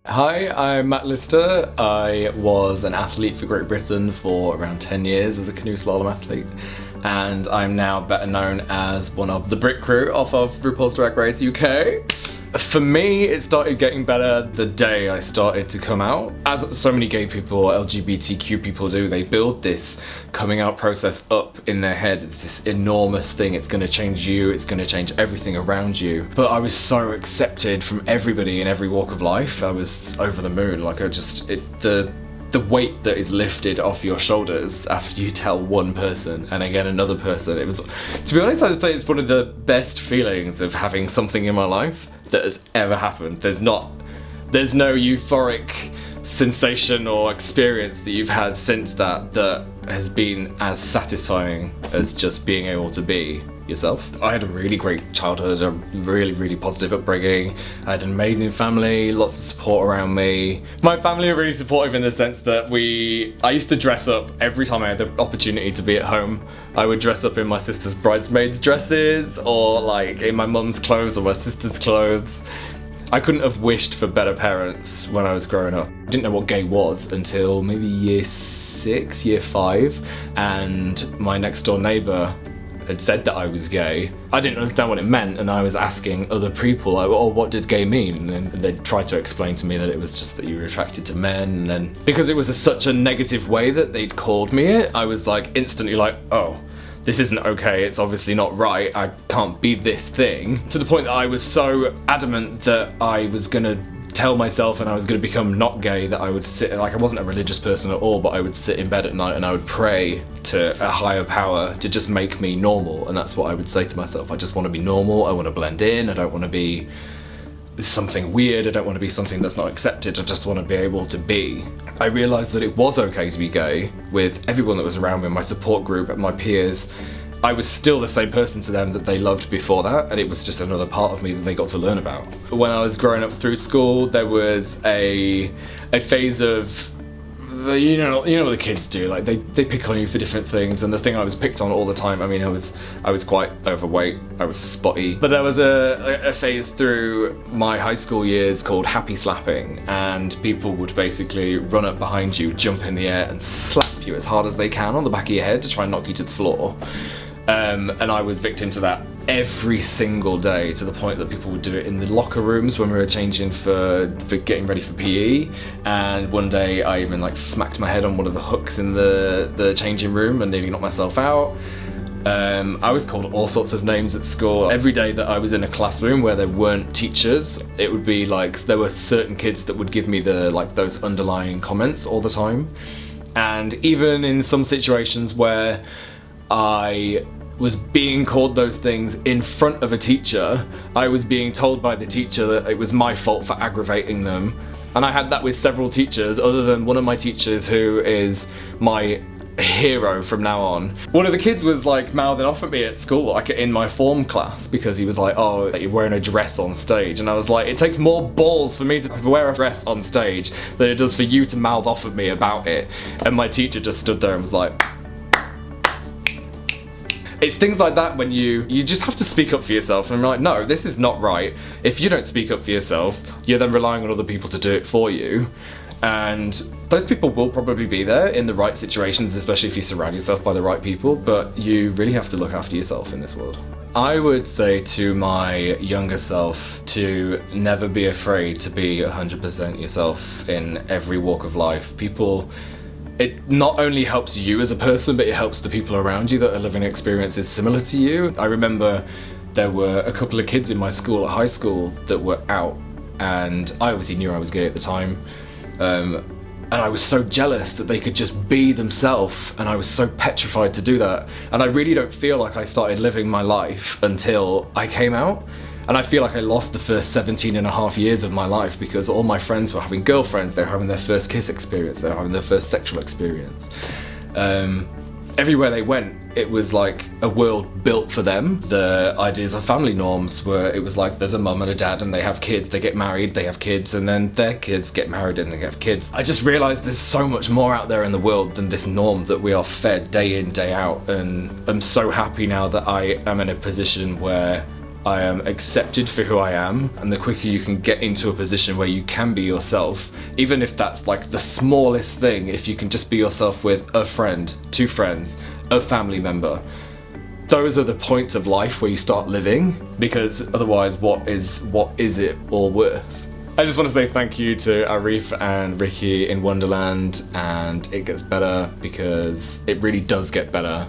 Hi, I'm Matt Lister. I was an athlete for Great Britain for around 10 years as a canoe slalom athlete, and I'm now better known as one of the Brit crew off of RuPaul's Drag Race UK. For me, it started getting better the day I started to come out. As so many gay people, LGBTQ people do, they build this coming out process up in their head. It's this enormous thing. It's gonna change you, it's gonna change everything around you. But I was so accepted from everybody in every walk of life. I was over the moon. Like the weight that is lifted off your shoulders after you tell one person and again another person. It was, to be honest, I would say it's one of the best feelings of having something in my life that has ever happened. There's no euphoric sensation or experience that you've had since that has been as satisfying as just being able to be yourself. I had a really great childhood, a really positive upbringing. I had an amazing family, lots of support around me. My family are really supportive in the sense that I used to dress up every time I had the opportunity to be at home. I would dress up in my sister's bridesmaids dresses, or like in my mum's clothes or my sister's clothes. I couldn't have wished for better parents when I was growing up. I didn't know what gay was until maybe year 6, year 5, and my next door neighbour had said that I was gay. I didn't understand what it meant, and I was asking other people, like, oh, what did gay mean? And they tried to explain to me that it was just that you were attracted to men, and then because it was such a negative way that they'd called me it, I was like instantly like, oh, this isn't okay, it's obviously not right, I can't be this thing. To the point that I was so adamant that I was gonna tell myself and I was gonna become not gay, that I would sit, like I wasn't a religious person at all, but I would sit in bed at night and I would pray to a higher power to just make me normal. And that's what I would say to myself. I just want to be normal, I want to blend in, I don't want to be something weird, I don't want to be something that's not accepted, I just want to be able to be. I realised that it was okay to be gay with everyone that was around me, my support group, my peers. I was still the same person to them that they loved before that, and it was just another part of me that they got to learn about. When I was growing up through school, there was a phase of, you know what the kids do, like they pick on you for different things, and the thing I was picked on all the time, I mean, I was quite overweight, I was spotty, but there was a phase through my high school years called happy slapping, and people would basically run up behind you, jump in the air and slap you as hard as they can on the back of your head to try and knock you to the floor. And I was victim to that every single day, to the point that people would do it in the locker rooms when we were changing for getting ready for PE. And one day I even like smacked my head on one of the hooks in the changing room and nearly knocked myself out. I was called all sorts of names at school. Every day that I was in a classroom where there weren't teachers, it would be like there were certain kids that would give me those underlying comments all the time. And even in some situations where I was being called those things in front of a teacher, I was being told by the teacher that it was my fault for aggravating them. And I had that with several teachers, other than one of my teachers who is my hero from now on. One of the kids was like mouthing off at me at school, like in my form class, because he was like, oh, you're wearing a dress on stage. And I was like, it takes more balls for me to wear a dress on stage than it does for you to mouth off at me about it. And my teacher just stood there and was like, it's things like that when you just have to speak up for yourself, and I'm like, no, this is not right. If you don't speak up for yourself, you're then relying on other people to do it for you. And those people will probably be there in the right situations, especially if you surround yourself by the right people, but you really have to look after yourself in this world. I would say to my younger self to never be afraid to be 100% yourself in every walk of life. It not only helps you as a person, but it helps the people around you that are living experiences similar to you. I remember there were a couple of kids in my school at high school that were out, and I obviously knew I was gay at the time, and I was so jealous that they could just be themselves, and I was so petrified to do that. And I really don't feel like I started living my life until I came out. And I feel like I lost the first 17 and a half years of my life because all my friends were having girlfriends, they were having their first kiss experience, they were having their first sexual experience. Everywhere they went, it was like a world built for them. The ideas of family norms were, it was like there's a mum and a dad and they have kids, they get married, they have kids, and then their kids get married and they have kids. I just realised there's so much more out there in the world than this norm that we are fed day in, day out, and I'm so happy now that I am in a position where I am accepted for who I am, and the quicker you can get into a position where you can be yourself, even if that's like the smallest thing, if you can just be yourself with a friend, 2 friends, a family member, those are the points of life where you start living, because otherwise what is it all worth? I just want to say thank you to Arif and Ricky in Wonderland, and it gets better because it really does get better.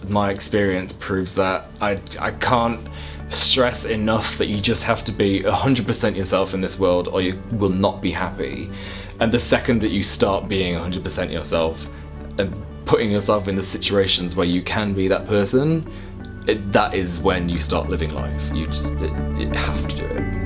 My experience proves that. I can't stress enough that you just have to be 100% yourself in this world or you will not be happy. And the second that you start being 100% yourself and putting yourself in the situations where you can be that person, that is when you start living life. You have to do it.